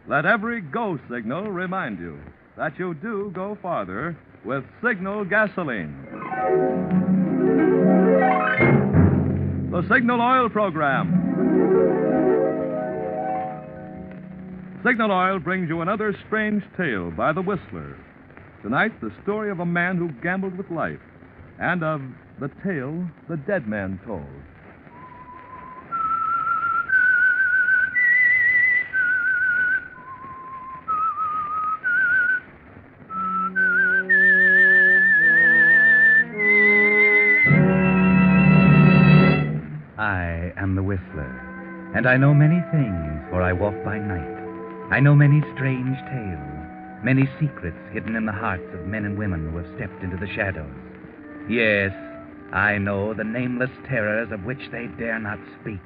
Let every go signal remind you that you do go farther with Signal gasoline. The Signal Oil Program. Signal Oil brings you another strange tale by the Whistler. Tonight, the story of a man who gambled with life and of the tale the dead man told. I am the Whistler, and I know many things, for I walk by night. I know many strange tales, many secrets hidden in the hearts of men and women who have stepped into the shadows. Yes, I know the nameless terrors of which they dare not speak.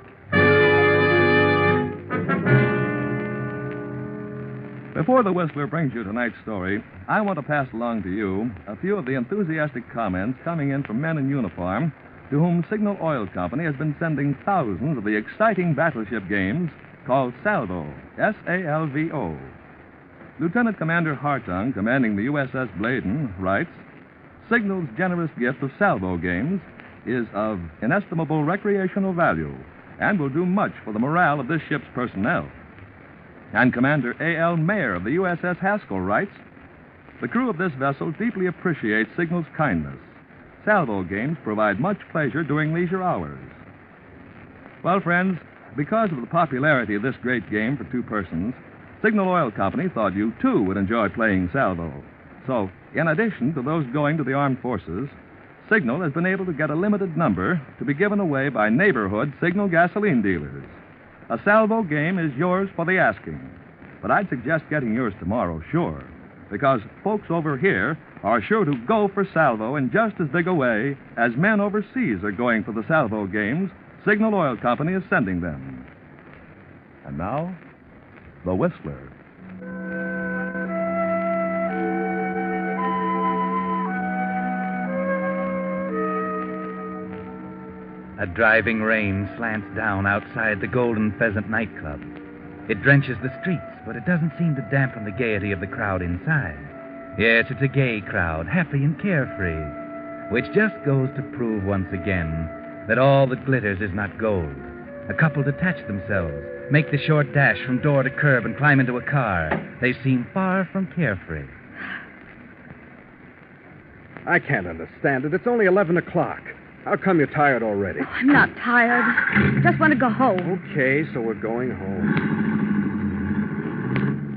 Before the Whistler brings you tonight's story, I want to pass along to you a few of the enthusiastic comments coming in from men in uniform to whom Signal Oil Company has been sending thousands of the exciting battleship games called Salvo, S-A-L-V-O. Lieutenant Commander Hartung, commanding the USS Bladen, writes, Signal's generous gift of Salvo games is of inestimable recreational value and will do much for the morale of this ship's personnel. And Commander A.L. Mayer of the USS Haskell writes, the crew of this vessel deeply appreciates Signal's kindness. Salvo games provide much pleasure during leisure hours. Well, friends, because of the popularity of this great game for two persons, Signal Oil Company thought you, too, would enjoy playing Salvo. So, in addition to those going to the armed forces, Signal has been able to get a limited number to be given away by neighborhood Signal gasoline dealers. A Salvo game is yours for the asking. But I'd suggest getting yours tomorrow, sure, because folks over here are sure to go for Salvo in just as big a way as men overseas are going for the Salvo games Signal Oil Company is sending them. And now, the Whistler. A driving rain slants down outside the Golden Pheasant nightclub. It drenches the streets, but it doesn't seem to dampen the gaiety of the crowd inside. Yes, it's a gay crowd, happy and carefree, which just goes to prove once again that all that glitters is not gold. A couple detach themselves, make the short dash from door to curb, and climb into a car. They seem far from carefree. I can't understand it. It's only 11 o'clock. How come you're tired already? Oh, I'm not tired. Just want to go home. Okay, so we're going home.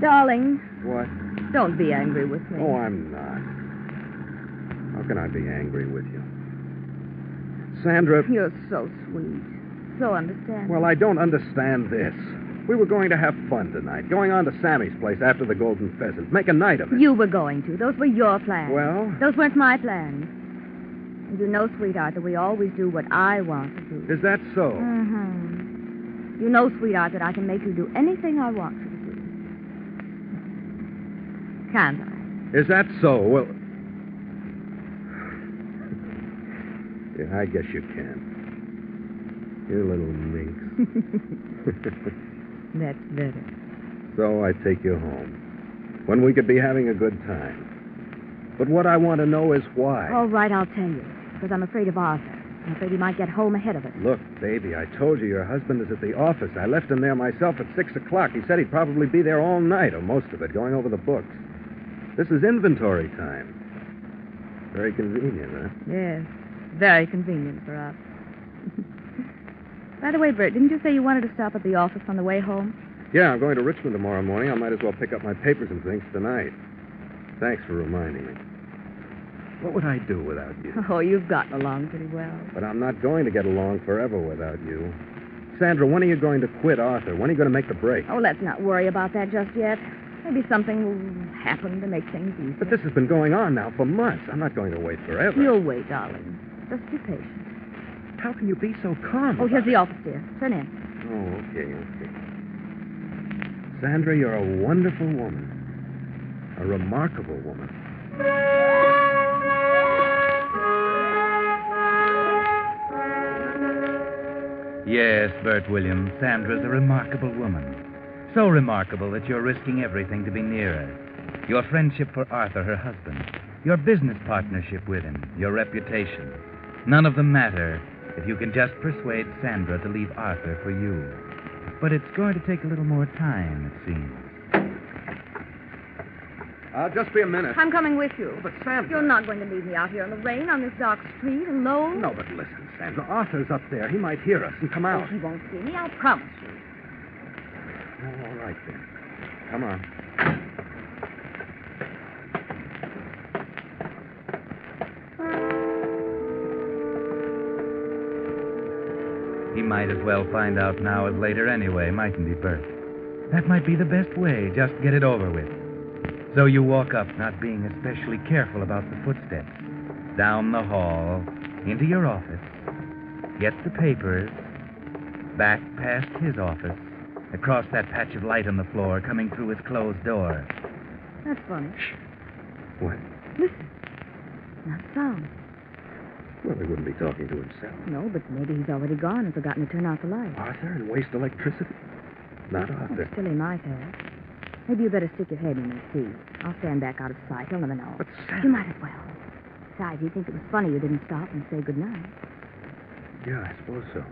Darling. What? Don't be angry with me. Oh, I'm not. How can I be angry with you? Sandra... You're so sweet. So understanding. Well, I don't understand this. We were going to have fun tonight, going on to Sammy's place after the Golden Pheasant, make a night of it. You were going to. Those were your plans. Well? Those weren't my plans. And you know, sweetheart, that we always do what I want to do. Is that so? Mm-hmm. You know, sweetheart, that I can make you do anything I want you to do. Can't I? Is that so? Well... Yeah, I guess you can. You little minx. That's better. So I take you home. When we could be having a good time. But what I want to know is why. All right, I'll tell you. Because I'm afraid of Arthur. I'm afraid he might get home ahead of us. Look, baby, I told you your husband is at the office. I left him there myself at 6 o'clock. He said he'd probably be there all night, or most of it, going over the books. This is inventory time. Very convenient, huh? Yes, very convenient for us. By the way, Bert, didn't you say you wanted to stop at the office on the way home? Yeah, I'm going to Richmond tomorrow morning. I might as well pick up my papers and things tonight. Thanks for reminding me. What would I do without you? Oh, you've gotten along pretty well. But I'm not going to get along forever without you. Sandra, when are you going to quit Arthur? When are you going to make the break? Oh, let's not worry about that just yet. Maybe something will happen to make things easier. But this has been going on now for months. I'm not going to wait forever. You'll wait, darling. Just be patient. How can you be so calm? Oh, here's the office, dear. Turn in. Oh, okay. Sandra, you're a wonderful woman. A remarkable woman. Yes, Bert Williams, Sandra's a remarkable woman. So remarkable that you're risking everything to be near her. Your friendship for Arthur, her husband. Your business partnership with him. Your reputation. None of them matter if you can just persuade Sandra to leave Arthur for you. But it's going to take a little more time, it seems. I'll just be a minute. I'm coming with you. But, Sandra... You're not going to leave me out here in the rain on this dark street alone? No, but listen, Sandra. Arthur's up there. He might hear us and come out. Oh, he won't see me, I'll promise you. Oh, all right, then. Come on. He might as well find out now as later anyway, mightn't he, Bert? That might be the best way, just get it over with. So you walk up, not being especially careful about the footsteps. Down the hall, into your office. Get the papers. Back past his office. Across that patch of light on the floor, coming through his closed door. That's funny. Shh. What? Listen. Not a sound. Well, he wouldn't be talking to himself. No, but maybe he's already gone and forgotten to turn out the light. Arthur and waste electricity? Not Arthur. Still, he might have. Maybe you better stick your head in and see. I'll stand back out of sight. He'll never know. But, Sandra... You might as well. Besides, he'd think it was funny you didn't stop and say goodnight. Yeah, I suppose so.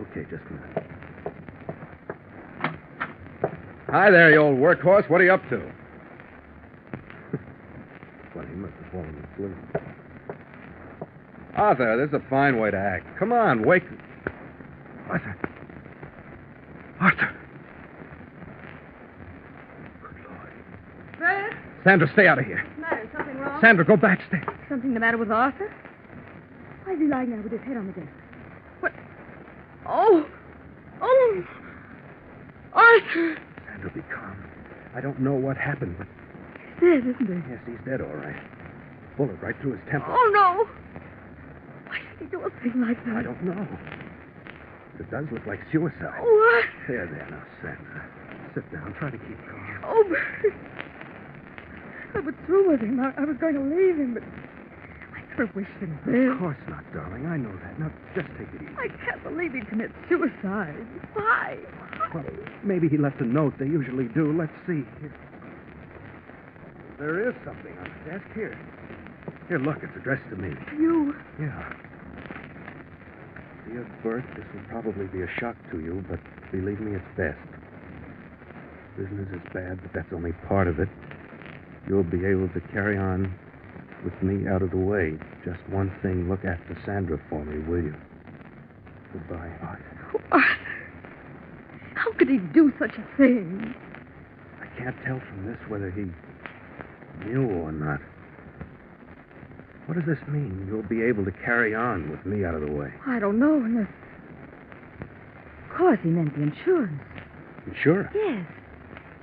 Okay, just a minute. Hi there, you old workhorse. What are you up to? Well, he must have fallen asleep. Arthur, this is a fine way to act. Come on, wake... Arthur. Arthur. Good Lord. Bert? Sandra, stay out of here. What's the matter? Something wrong? Sandra, go backstage. Something the matter with Arthur? Why is he lying there with his head on the desk? What? Oh! Oh! Arthur! Sandra, be calm. I don't know what happened, but... He's dead, isn't he? Yes, he's dead, all right. Bullet right through his temple. Oh, no! Why did he do a thing like that? I don't know. It does look like suicide. What? There, now, Sandra. Sit down. Try to keep calm. Oh, Bert. I was through with him. I was going to leave him, but I never wished him dead. Of course not, darling. I know that. Now, just take it easy. I can't believe he'd commit suicide. Why? Well, maybe he left a note. They usually do. Let's see. Here. There is something on the desk. Here. Here, look. It's addressed to me. You? Yeah. Dear Bert, this will probably be a shock to you, but believe me, it's best. Business is bad, but that's only part of it. You'll be able to carry on with me out of the way. Just one thing, look after Sandra for me, will you? Goodbye, Arthur. Oh, Arthur. How could he do such a thing? I can't tell from this whether he knew or not. What does this mean? You'll be able to carry on with me out of the way. I don't know unless... Of course, he meant the insurance. Insurance? Yes.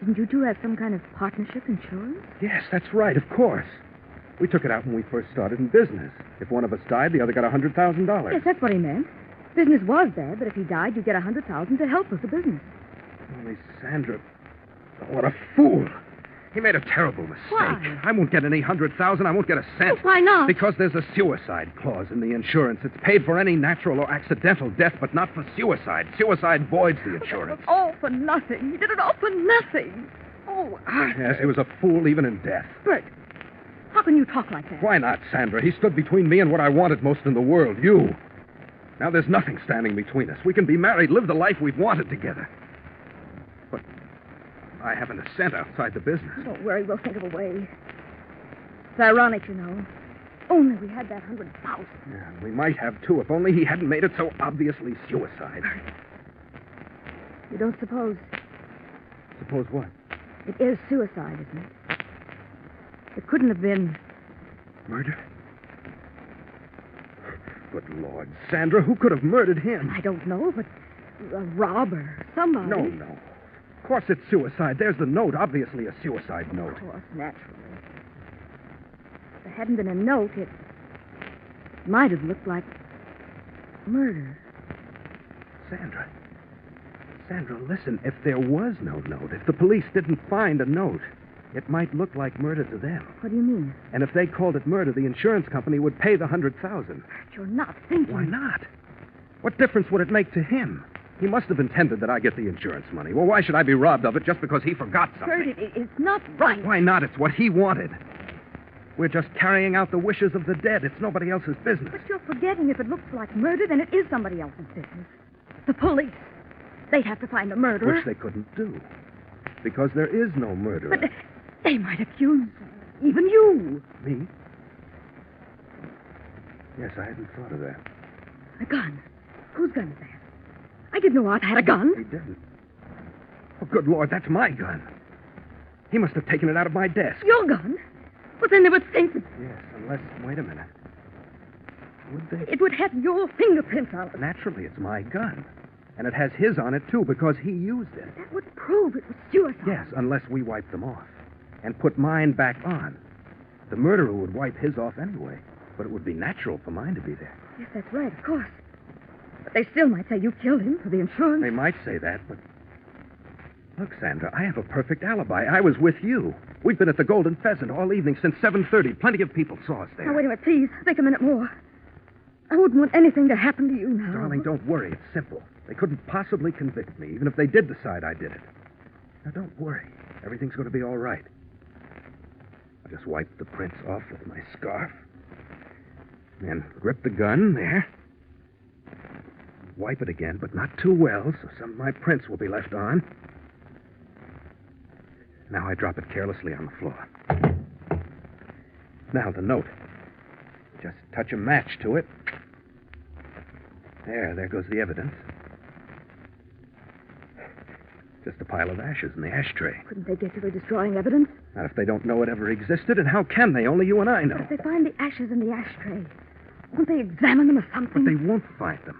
Didn't you two have some kind of partnership insurance? Yes, that's right, of course. We took it out when we first started in business. If one of us died, the other got $100,000. Yes, that's what he meant. Business was bad, but if he died, you'd get $100,000 to help with the business. Only Sandra... Oh, what a fool. He made a terrible mistake. Why? I won't get any $100,000. I won't get a cent. Oh, why not? Because there's a suicide clause in the insurance. It's paid for any natural or accidental death, but not for suicide. Suicide voids the insurance. It was all for nothing. He did it all for nothing. Oh, Arthur. Yes, he was a fool even in death. Bert, how can you talk like that? Why not, Sandra? He stood between me and what I wanted most in the world, you. Now there's nothing standing between us. We can be married, live the life we've wanted together. But I haven't a cent outside the business. Don't worry, we'll think of a way. It's ironic, you know. Only we had that $100,000. Yeah, we might have, too, if only he hadn't made it so obviously suicide. You don't suppose Suppose what? it is suicide, isn't it? It couldn't have been... Murder? Good Lord, Sandra, who could have murdered him? I don't know, but a robber, somebody. No. Of course it's suicide. There's the note, obviously a suicide note. Of course, naturally. If there hadn't been a note, it might have looked like murder. Sandra, listen. If there was no note, if the police didn't find a note, it might look like murder to them. What do you mean? And if they called it murder, the insurance company would pay the $100,000. You're not thinking. Why not? What difference would it make to him? He must have intended that I get the insurance money. Well, why should I be robbed of it just because he forgot Bert, something? it's not right. Why not? It's what he wanted. We're just carrying out the wishes of the dead. It's nobody else's business. But you're forgetting if it looks like murder, then it is somebody else's business. The police. They'd have to find the murderer. Which they couldn't do. Because there is no murderer. But they might accuse even you. Me? Yes, I hadn't thought of that. A gun. Whose gun is that? I didn't know Art had a gun. He didn't. Oh, good Lord, that's my gun. He must have taken it out of my desk. Your gun? But then they would think that Yes, unless... Wait a minute. Would they? it would have your fingerprints on it. Naturally, it's my gun. And it has his on it, too, because he used it. That would prove it was suicide. Yes, unless we wipe them off. And put mine back on. The murderer would wipe his off anyway. But it would be natural for mine to be there. Yes, that's right, of course. But they still might say you killed him for the insurance. They might say that, but... Look, Sandra, I have a perfect alibi. I was with you. We've been at the Golden Pheasant all evening since 7:30. Plenty of people saw us there. Now, wait a minute, please. Think a minute more. I wouldn't want anything to happen to you now. Darling, don't worry. It's simple. They couldn't possibly convict me, even if they did decide I did it. Now, don't worry. Everything's going to be all right. I'll just wipe the prints off with my scarf. Then grip the gun there. Wipe it again, but not too well, so some of my prints will be left on. Now I drop it carelessly on the floor. Now the note. Just touch a match to it. There goes the evidence. Just a pile of ashes in the ashtray. Couldn't they get you by destroying evidence? Not if they don't know it ever existed, and how can they? Only you and I know. But if they find the ashes in the ashtray, won't they examine them or something? But they won't find them.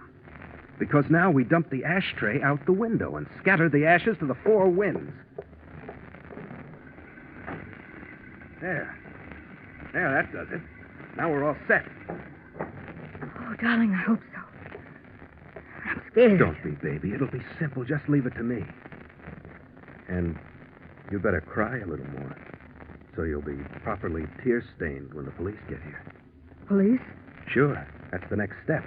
Because now we dump the ashtray out the window and scatter the ashes to the four winds. There, that does it. Now we're all set. Oh, darling, I hope so. I'm scared. Don't be, baby. It'll be simple. Just leave it to me. And you better cry a little more, so you'll be properly tear-stained when the police get here. Police? Sure. That's the next step.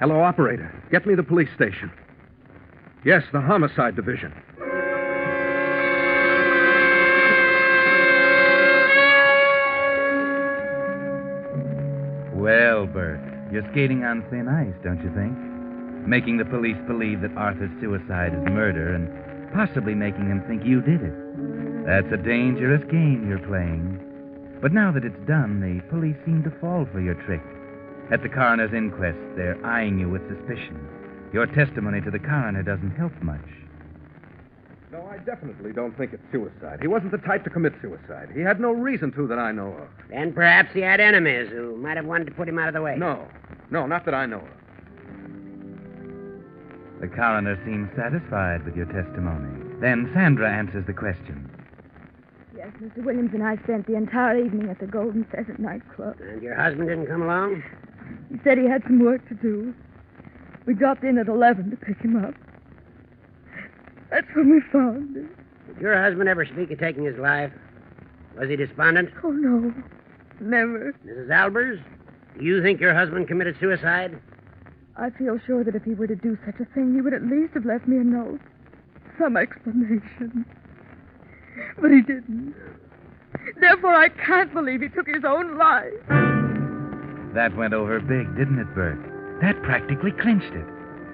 Hello, operator. Get me the police station. Yes, the homicide division. Well, Bert, you're skating on thin ice, don't you think? Making the police believe that Arthur's suicide is murder and possibly making them think you did it. That's a dangerous game you're playing. But now that it's done, the police seem to fall for your trick. At the coroner's inquest, they're eyeing you with suspicion. Your testimony to the coroner doesn't help much. No, I definitely don't think it's suicide. He wasn't the type to commit suicide. He had no reason to that I know of. Then perhaps he had enemies who might have wanted to put him out of the way. No, not that I know of. The coroner seems satisfied with your testimony. Then Sandra answers the question. Yes, Mr. Williams and I spent the entire evening at the Golden Pheasant nightclub. And your husband didn't come along? He said he had some work to do. We dropped in at 11 to pick him up. That's when we found him. Did your husband ever speak of taking his life? Was he despondent? Oh, no. Never. Mrs. Albers, do you think your husband committed suicide? I feel sure that if he were to do such a thing, he would at least have left me a note. Some explanation. But he didn't. Therefore, I can't believe he took his own life. That went over big, didn't it, Bert? That practically clinched it.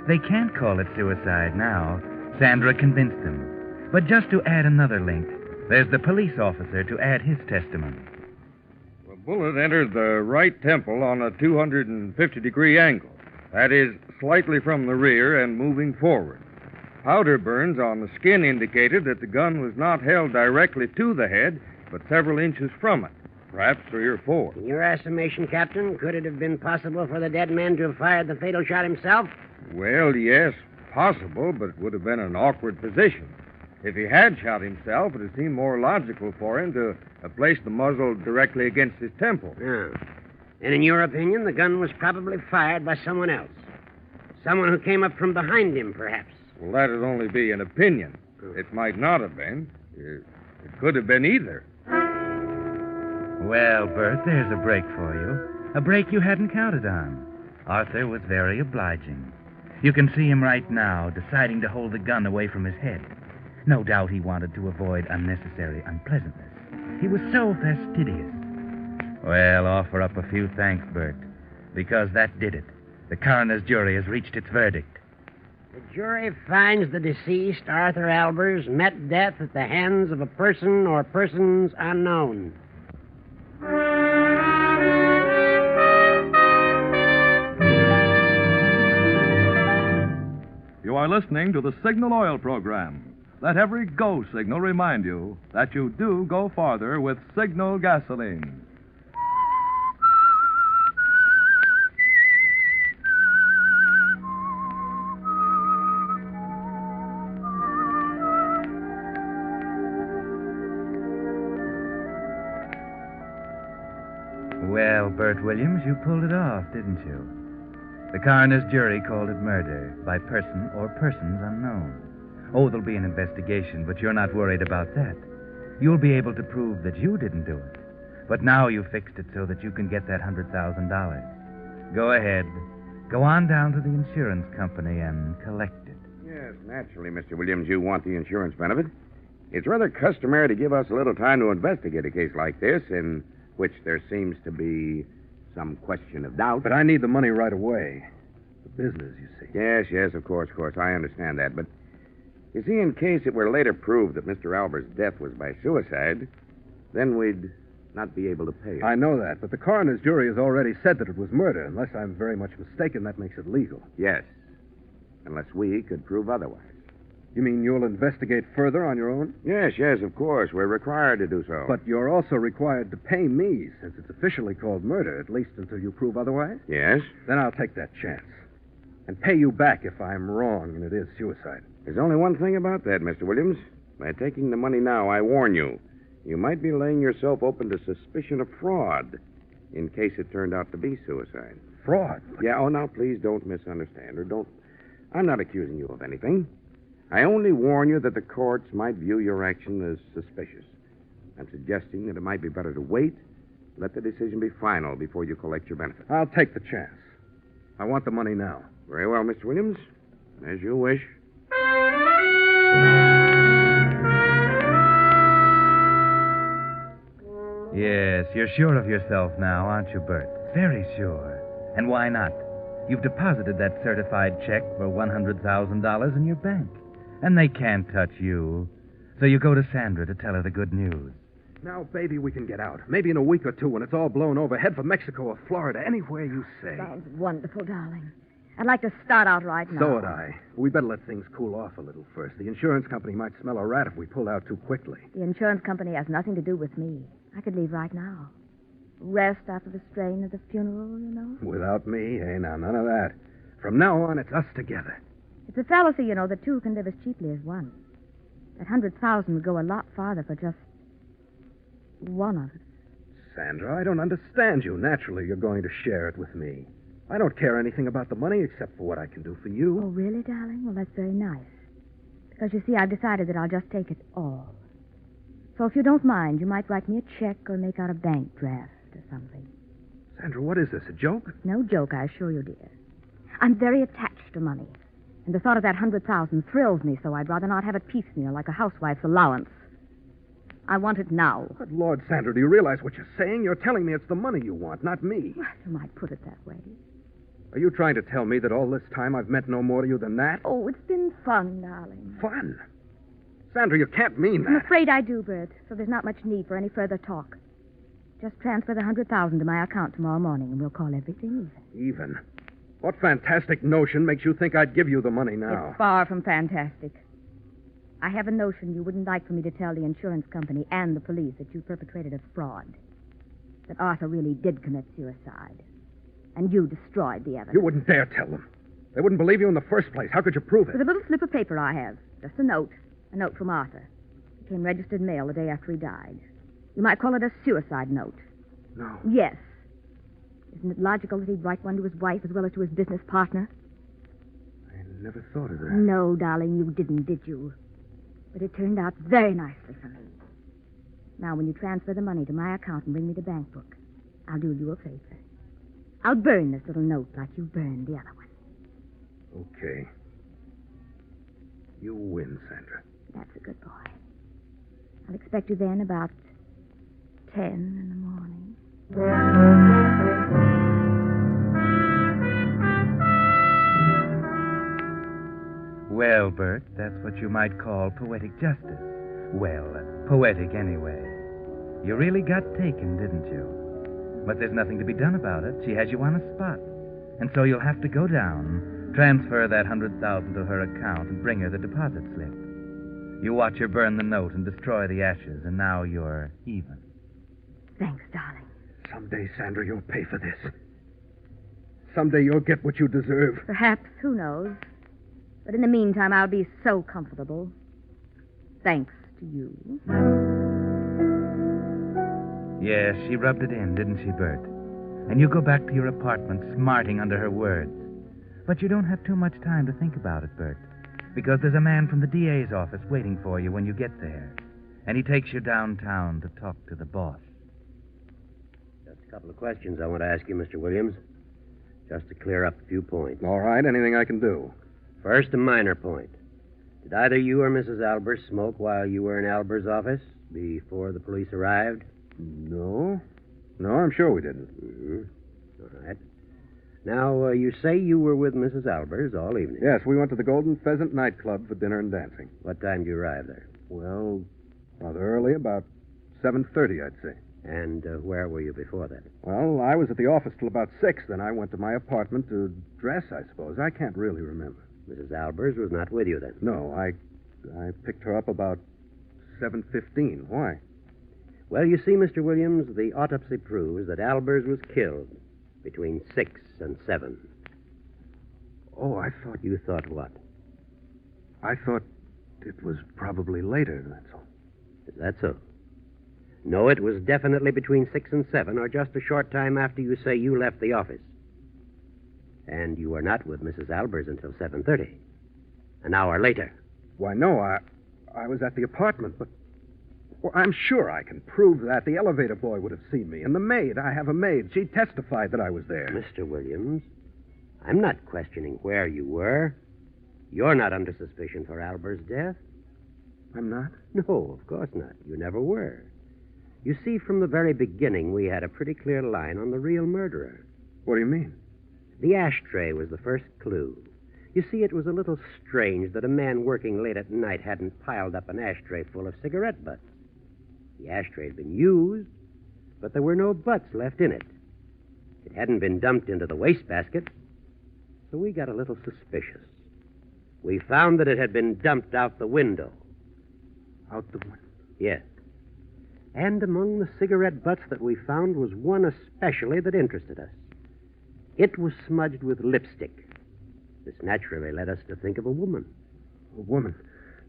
They can't call it suicide now. Sandra convinced them. But just to add another link, there's the police officer to add his testimony. The bullet entered the right temple on a 250-degree angle. That is, slightly from the rear and moving forward. Powder burns on the skin indicated that the gun was not held directly to the head, but several inches from it, perhaps 3 or 4. In your estimation, Captain, could it have been possible for the dead man to have fired the fatal shot himself? Well, yes, possible, but it would have been an awkward position. If he had shot himself, it would seem more logical for him to have placed the muzzle directly against his temple. Ah. And in your opinion, the gun was probably fired by someone else. Someone who came up from behind him, perhaps. Well, that'd only be an opinion. It might not have been. It could have been either. Well, Bert, there's a break for you. A break you hadn't counted on. Arthur was very obliging. You can see him right now, deciding to hold the gun away from his head. No doubt he wanted to avoid unnecessary unpleasantness. He was so fastidious. Well, offer up a few thanks, Bert, because that did it. The coroner's jury has reached its verdict. The jury finds the deceased, Arthur Albers, met death at the hands of a person or persons unknown. You are listening to the Signal Oil program. Let every go signal remind you that you do go farther with Signal gasoline. Well, Bert Williams, you pulled it off, didn't you? The coroner's jury called it murder by person or persons unknown. Oh, there'll be an investigation, but you're not worried about that. You'll be able to prove that you didn't do it. But now you've fixed it so that you can get that $100,000. Go ahead. Go on down to the insurance company and collect it. Yes, naturally, Mr. Williams, you want the insurance benefit. It's rather customary to give us a little time to investigate a case like this, in which there seems to be some question of doubt. But I need the money right away. The business, you see. Yes, of course. I understand that. But, you see, in case it were later proved that Mr. Albert's death was by suicide, then we'd not be able to pay it. I know that, but the coroner's jury has already said that it was murder. Unless I'm very much mistaken, that makes it legal. Yes, unless we could prove otherwise. You mean you'll investigate further on your own? Yes, of course. We're required to do so. But you're also required to pay me, since it's officially called murder, at least until you prove otherwise? Yes? Then I'll take that chance. And pay you back if I'm wrong and it is suicide. There's only one thing about that, Mr. Williams. By taking the money now, I warn you, you might be laying yourself open to suspicion of fraud in case it turned out to be suicide. Fraud? Yeah, now, please don't misunderstand, or don't... I'm not accusing you of anything. I only warn you that the courts might view your action as suspicious. I'm suggesting that it might be better to wait, let the decision be final before you collect your benefit. I'll take the chance. I want the money now. Very well, Mr. Williams. As you wish. Yes, you're sure of yourself now, aren't you, Bert? Very sure. And why not? You've deposited that certified check for $100,000 in your bank. And they can't touch you. So you go to Sandra to tell her the good news. Now, baby, we can get out. Maybe in a week or two when it's all blown over. Head for Mexico or Florida, anywhere you say. Sounds wonderful, darling. I'd like to start out right now. So would I. We better let things cool off a little first. The insurance company might smell a rat if we pulled out too quickly. The insurance company has nothing to do with me. I could leave right now. Rest after the strain of the funeral, you know. Without me? Hey, now, none of that. From now on, it's us together. It's a fallacy, you know, that two can live as cheaply as one. That 100,000 would go a lot farther for just one of us. Sandra, I don't understand you. Naturally, you're going to share it with me. I don't care anything about the money except for what I can do for you. Oh, really, darling? Well, that's very nice. Because, you see, I've decided that I'll just take it all. So if you don't mind, you might write me a check or make out a bank draft or something. Sandra, what is this, a joke? No joke, I assure you, dear. I'm very attached to money. And the thought of that 100,000 thrills me, so I'd rather not have it piecemeal like a housewife's allowance. I want it now. Good Lord, Sandra, do you realize what you're saying? You're telling me it's the money you want, not me. Well, you might put it that way. Are you trying to tell me that all this time I've meant no more to you than that? Oh, it's been fun, darling. Fun? Sandra, you can't mean I'm that. afraid I do, Bert, so there's not much need for any further talk. Just transfer the 100,000 to my account tomorrow morning, and we'll call everything even. Even? What fantastic notion makes you think I'd give you the money now? It's far from fantastic. I have a notion you wouldn't like for me to tell the insurance company and the police that you perpetrated a fraud. That Arthur really did commit suicide. And you destroyed the evidence. You wouldn't dare tell them. They wouldn't believe you in the first place. How could you prove it? With a little slip of paper I have. Just a note. A note from Arthur. It came registered mail the day after he died. You might call it a suicide note. No. Yes. Isn't it logical that he'd write one to his wife as well as to his business partner? I never thought of that. No, darling, you didn't, did you? But it turned out very nicely for me. Now, when you transfer the money to my account and bring me the bank book, I'll do you a favor. I'll burn this little note like you burned the other one. Okay. You win, Sandra. That's a good boy. I'll expect you then about 10 in the morning. Well, Bert, that's what you might call poetic justice. Well, poetic anyway. You really got taken, didn't you? But there's nothing to be done about it. She has you on a spot. And so you'll have to go down, transfer that $100,000 to her account, and bring her the deposit slip. You watch her burn the note and destroy the ashes, and now you're even. Thanks, darling. Someday, Sandra, you'll pay for this. Someday you'll get what you deserve. Perhaps, who knows? But in the meantime, I'll be so comfortable. Thanks to you. Yes, she rubbed it in, didn't she, Bert? And you go back to your apartment smarting under her words. But you don't have too much time to think about it, Bert, because there's a man from the DA's office waiting for you when you get there. And he takes you downtown to talk to the boss. Just a couple of questions I want to ask you, Mr. Williams, just to clear up a few points. All right, anything I can do. First, a minor point. Did either you or Mrs. Albers smoke while you were in Albers' office before the police arrived? No. No, I'm sure we didn't. Mm-hmm. All right. Now, you say you were with Mrs. Albers all evening. Yes, we went to the Golden Pheasant nightclub for dinner and dancing. What time did you arrive there? Well, rather early, about 7:30, I'd say. And where were you before that? Well, I was at the office till about 6. Then I went to my apartment to dress, I suppose. I can't really remember. Mrs. Albers was not with you then? No, I picked her up about 7:15. Why? Well, you see, Mr. Williams, the autopsy proves that Albers was killed between 6 and 7. Oh, I thought... You thought what? I thought it was probably later, that's all. Is that so? No, it was definitely between 6 and 7, or just a short time after you say you left the office. And you were not with Mrs. Albers until 7:30. An hour later. Why, no, I was at the apartment, but... Well, I'm sure I can prove that. The elevator boy would have seen me. And the maid, I have a maid. She testified that I was there. Mr. Williams, I'm not questioning where you were. You're not under suspicion for Albers' death. I'm not? No, of course not. You never were. You see, from the very beginning, we had a pretty clear line on the real murderer. What do you mean? The ashtray was the first clue. You see, it was a little strange that a man working late at night hadn't piled up an ashtray full of cigarette butts. The ashtray had been used, but there were no butts left in it. It hadn't been dumped into the wastebasket, so we got a little suspicious. We found that it had been dumped out the window. Out the window? Yes. And among the cigarette butts that we found was one especially that interested us. It was smudged with lipstick. This naturally led us to think of a woman. A woman?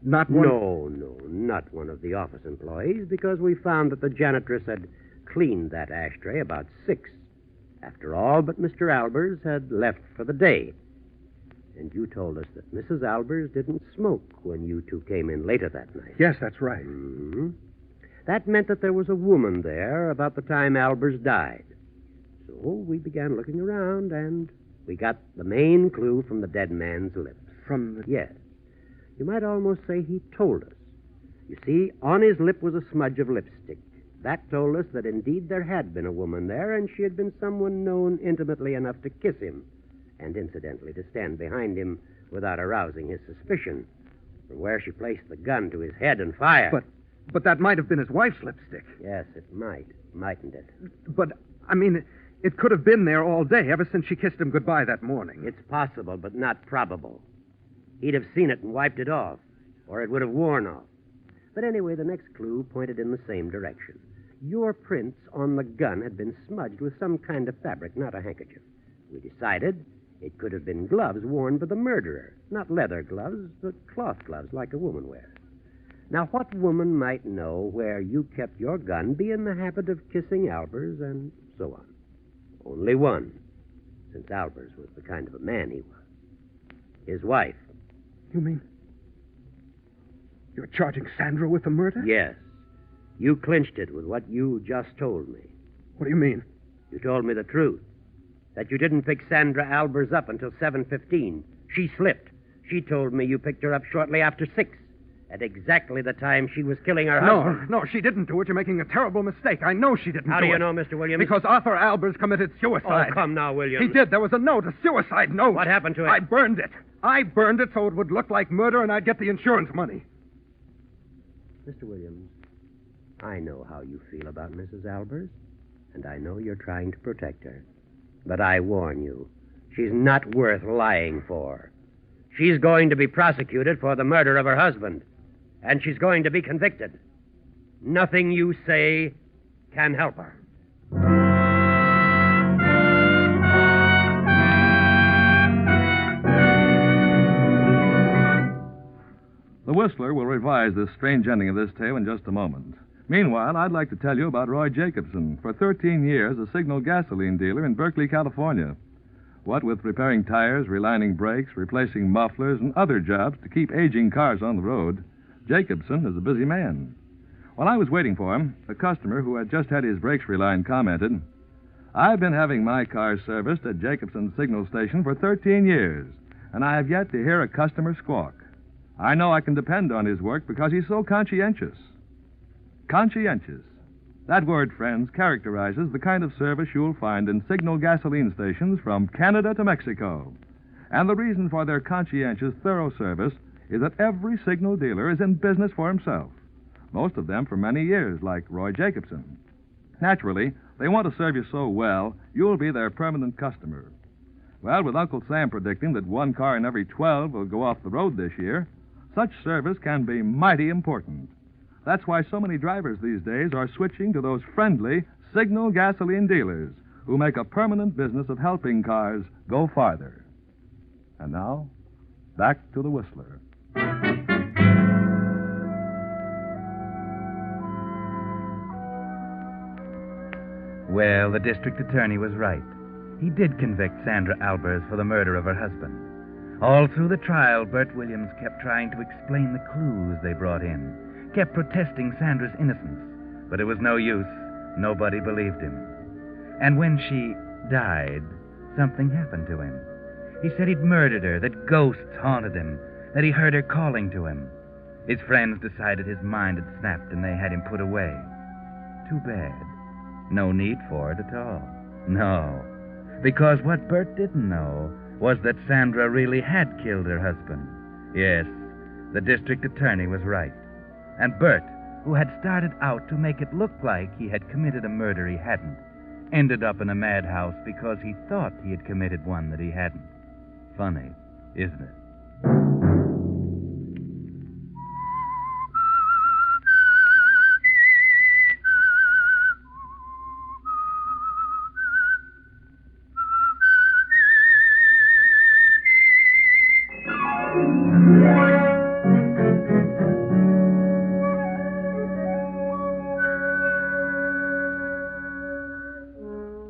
Not one... No, not one of the office employees, because we found that the janitress had cleaned that ashtray about 6. After all but Mr. Albers had left for the day. And you told us that Mrs. Albers didn't smoke when you two came in later that night. Yes, that's right. Mm-hmm. That meant that there was a woman there about the time Albers died. So we began looking around, and we got the main clue from the dead man's lips. From the... Yes. You might almost say he told us. You see, on his lip was a smudge of lipstick. That told us that indeed there had been a woman there, and she had been someone known intimately enough to kiss him, and incidentally to stand behind him without arousing his suspicion, from where she placed the gun to his head and fired. But that might have been his wife's lipstick. Yes, it might, mightn't it? But, I mean, it could have been there all day, ever since she kissed him goodbye that morning. It's possible, but not probable. He'd have seen it and wiped it off, or it would have worn off. But anyway, the next clue pointed in the same direction. Your prints on the gun had been smudged with some kind of fabric, not a handkerchief. We decided it could have been gloves worn by the murderer. Not leather gloves, but cloth gloves like a woman wears. Now, what woman might know where you kept your gun, be in the habit of kissing Albers, and so on? Only one, since Albers was the kind of a man he was. His wife. You mean you're charging Sandra with the murder? Yes. You clinched it with what you just told me. What do you mean? You told me the truth. that you didn't pick Sandra Albers up until 7:15. She slipped. She told me you picked her up shortly after 6, at exactly the time she was killing her husband. No, she didn't do it. You're making a terrible mistake. I know she didn't do it. How do you know, Mr. Williams? Because Arthur Albers committed suicide. Oh, come now, Williams. He did. There was a note, a suicide note. What happened to it? I burned it. I burned it so it would look like murder and I'd get the insurance money. Mr. Williams, I know how you feel about Mrs. Albers, and I know you're trying to protect her. But I warn you, she's not worth lying for. She's going to be prosecuted for the murder of her husband, and she's going to be convicted. Nothing you say can help her. The Whistler will revise this strange ending of this tale in just a moment. Meanwhile, I'd like to tell you about Roy Jacobson, for 13 years a Signal gasoline dealer in Berkeley, California. What with repairing tires, relining brakes, replacing mufflers, and other jobs to keep aging cars on the road, Jacobson is a busy man. While I was waiting for him, a customer who had just had his brakes relined commented, "I've been having my car serviced at Jacobson's Signal station for 13 years, and I have yet to hear a customer squawk. I know I can depend on his work because he's so conscientious." Conscientious. That word, friends, characterizes the kind of service you'll find in Signal gasoline stations from Canada to Mexico. And the reason for their conscientious, thorough service is that every Signal dealer is in business for himself. Most of them for many years, like Roy Jacobson. Naturally, they want to serve you so well, you'll be their permanent customer. Well, with Uncle Sam predicting that 1 car in every 12 will go off the road this year, such service can be mighty important. That's why so many drivers these days are switching to those friendly Signal gasoline dealers who make a permanent business of helping cars go farther. And now, back to the Whistler. Well, the district attorney was right. He did convict Sandra Albers for the murder of her husband. All through the trial, Bert Williams kept trying to explain the clues they brought in, kept protesting Sandra's innocence, but it was no use. Nobody believed him. And when she died, something happened to him. He said he'd murdered her, that ghosts haunted him, that he heard her calling to him. His friends decided his mind had snapped and they had him put away. Too bad. No need for it at all. No. Because what Bert didn't know was that Sandra really had killed her husband. Yes, the district attorney was right. And Bert, who had started out to make it look like he had committed a murder he hadn't, ended up in a madhouse because he thought he had committed one that he hadn't. Funny, isn't it?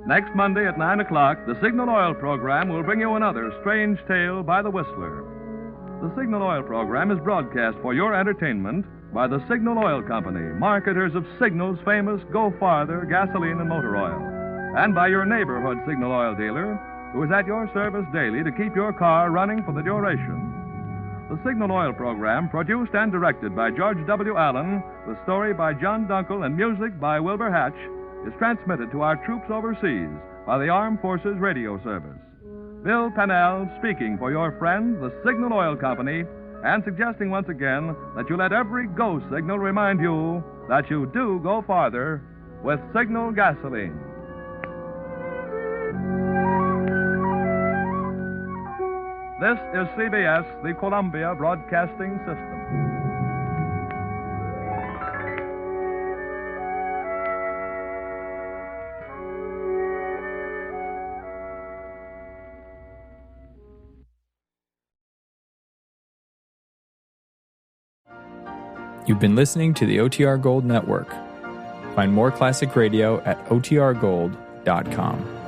Next Monday at 9 o'clock, the Signal Oil program will bring you another strange tale by the Whistler. The Signal Oil program is broadcast for your entertainment by the Signal Oil Company, marketers of Signal's famous Go Farther gasoline and motor oil, and by your neighborhood Signal Oil dealer, who is at your service daily to keep your car running for the duration. The Signal Oil program, produced and directed by George W. Allen, with story by John Dunkel and music by Wilbur Hatch, is transmitted to our troops overseas by the Armed Forces Radio Service. Bill Pennell speaking for your friend, the Signal Oil Company, and suggesting once again that you let every go signal remind you that you do go farther with Signal gasoline. This is CBS, the Columbia Broadcasting System. You've been listening to the OTR Gold Network. Find more classic radio at otrgold.com.